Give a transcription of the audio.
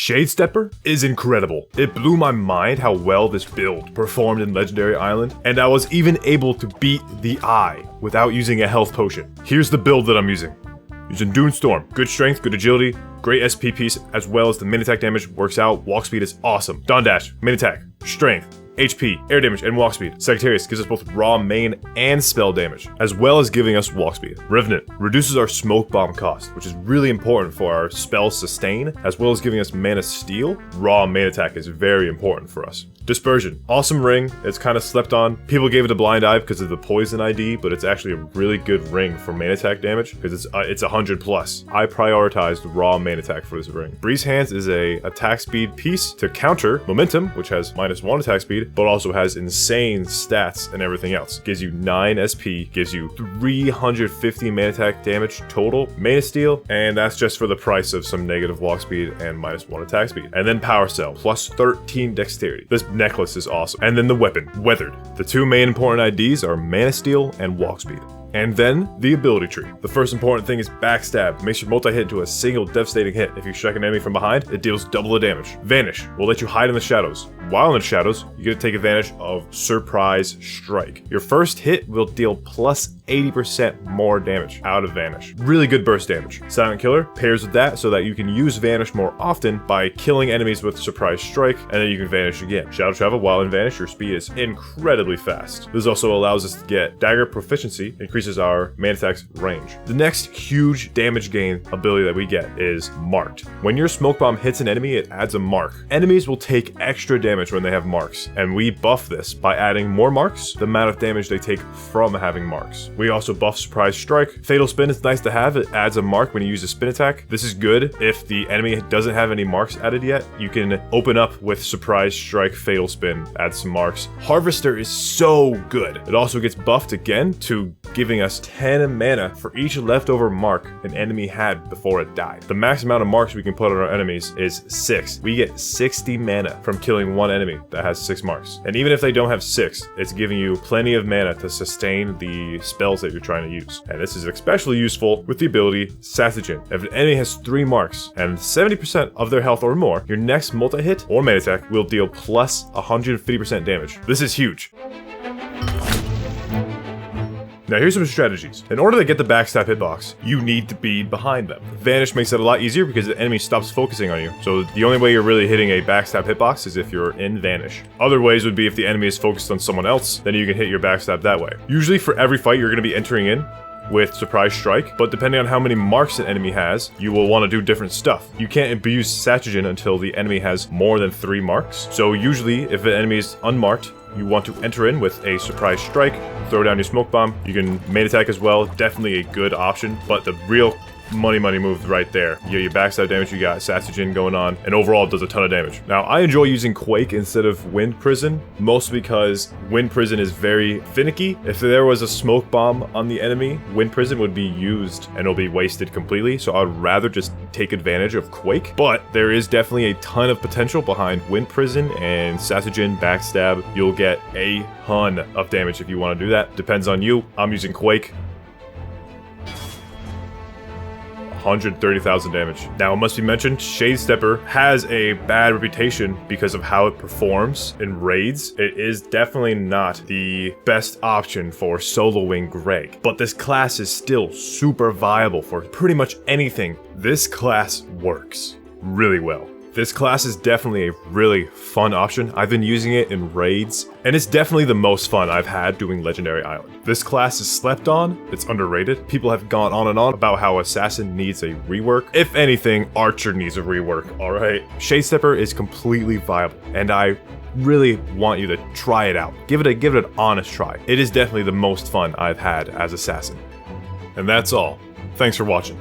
Shadestepper is incredible. It blew my mind how well this build performed in Legendary Island, and I was even able to beat the Eye without using a health potion. Here's the build that I'm using. Using Dune Storm, good strength, good agility, great SP piece, as well as the main attack damage works out. Walk speed is awesome. Dawn Dash, main attack, strength, HP, air damage, and walk speed. Sagittarius gives us both raw main and spell damage, as well as giving us walk speed. Revenant reduces our smoke bomb cost, which is really important for our spell sustain, as well as giving us mana steal. Raw main attack is very important for us. Dispersion, awesome ring. It's kind of slept on. People gave it a blind eye because of the poison ID, but it's actually a really good ring for main attack damage because it's 100 plus. I prioritized raw main attack for this ring. Breeze Hands is a attack speed piece to counter Momentum, which has -1 attack speed, but also has insane stats and everything else. Gives you 9 SP, gives you 350 main attack damage total, mana steal, and that's just for the price of some negative walk speed and -1 attack speed. And then Power Cell, plus 13 dexterity. This necklace is awesome. And then the weapon, Weathered. The two main important IDs are mana steal and walk speed. And then the ability tree. The first important thing is Backstab. Makes your multi-hit into a single devastating hit. If you strike an enemy from behind, it deals double the damage. Vanish will let you hide in the shadows. While in the shadows, you get to take advantage of Surprise Strike. Your first hit will deal plus 80% more damage out of Vanish. Really good burst damage. Silent Killer pairs with that so that you can use Vanish more often by killing enemies with Surprise Strike, and then you can Vanish again. Shadow Travel, while in Vanish, your speed is incredibly fast. This also allows us to get Dagger Proficiency, increases our main attack's range. The next huge damage gain ability that we get is Marked. When your Smoke Bomb hits an enemy, it adds a mark. Enemies will take extra damage when they have marks, and we buff this by adding more marks, the amount of damage they take from having marks. We also buff Surprise Strike. Fatal Spin is nice to have. It adds a mark when you use a spin attack. This is good if the enemy doesn't have any marks added yet. You can open up with Surprise Strike, Fatal Spin, add some marks. Harvester is so good. It also gets buffed again to giving us 10 mana for each leftover mark an enemy had before it died. The max amount of marks we can put on our enemies is 6. We get 60 mana from killing one enemy that has 6 marks. And even if they don't have 6, it's giving you plenty of mana to sustain the spells that you're trying to use. And this is especially useful with the ability Satsujin. If an enemy has 3 marks and 70% of their health or more, your next multi-hit or main attack will deal plus 150% damage. This is huge. Now here's some strategies. In order to get the backstab hitbox, you need to be behind them. Vanish makes it a lot easier because the enemy stops focusing on you. So the only way you're really hitting a backstab hitbox is if you're in Vanish. Other ways would be if the enemy is focused on someone else, then you can hit your backstab that way. Usually for every fight you're going to be entering in with Surprise Strike, but depending on how many marks an enemy has, you will want to do different stuff. You can't abuse Satsujin until the enemy has more than 3 marks. So usually if an enemy is unmarked, you want to enter in with a Surprise Strike, throw down your Smoke Bomb. You can main attack as well, definitely a good option, but the real money move right there. You get your backstab damage, you got Satsujin going on, and overall it does a ton of damage. Now, I enjoy using Quake instead of Wind Prison, mostly because Wind Prison is very finicky. If there was a Smoke Bomb on the enemy, Wind Prison would be used and it'll be wasted completely, so I'd rather just take advantage of Quake. But there is definitely a ton of potential behind Wind Prison and Satsujin backstab. You'll get a ton of damage if you want to do that. Depends on you. I'm using Quake. 130,000 damage. Now, it must be mentioned, Shadestepper has a bad reputation because of how it performs in raids. It is definitely not the best option for soloing Greg, but this class is still super viable for pretty much anything. This class works really well. This class is definitely a really fun option. I've been using it in raids, and it's definitely the most fun I've had doing Legendary Island. This class is slept on, it's underrated. People have gone on and on about how Assassin needs a rework. If anything, Archer needs a rework, alright? Shadestepper is completely viable, and I really want you to try it out. Give it an honest try. It is definitely the most fun I've had as Assassin. And that's all. Thanks for watching.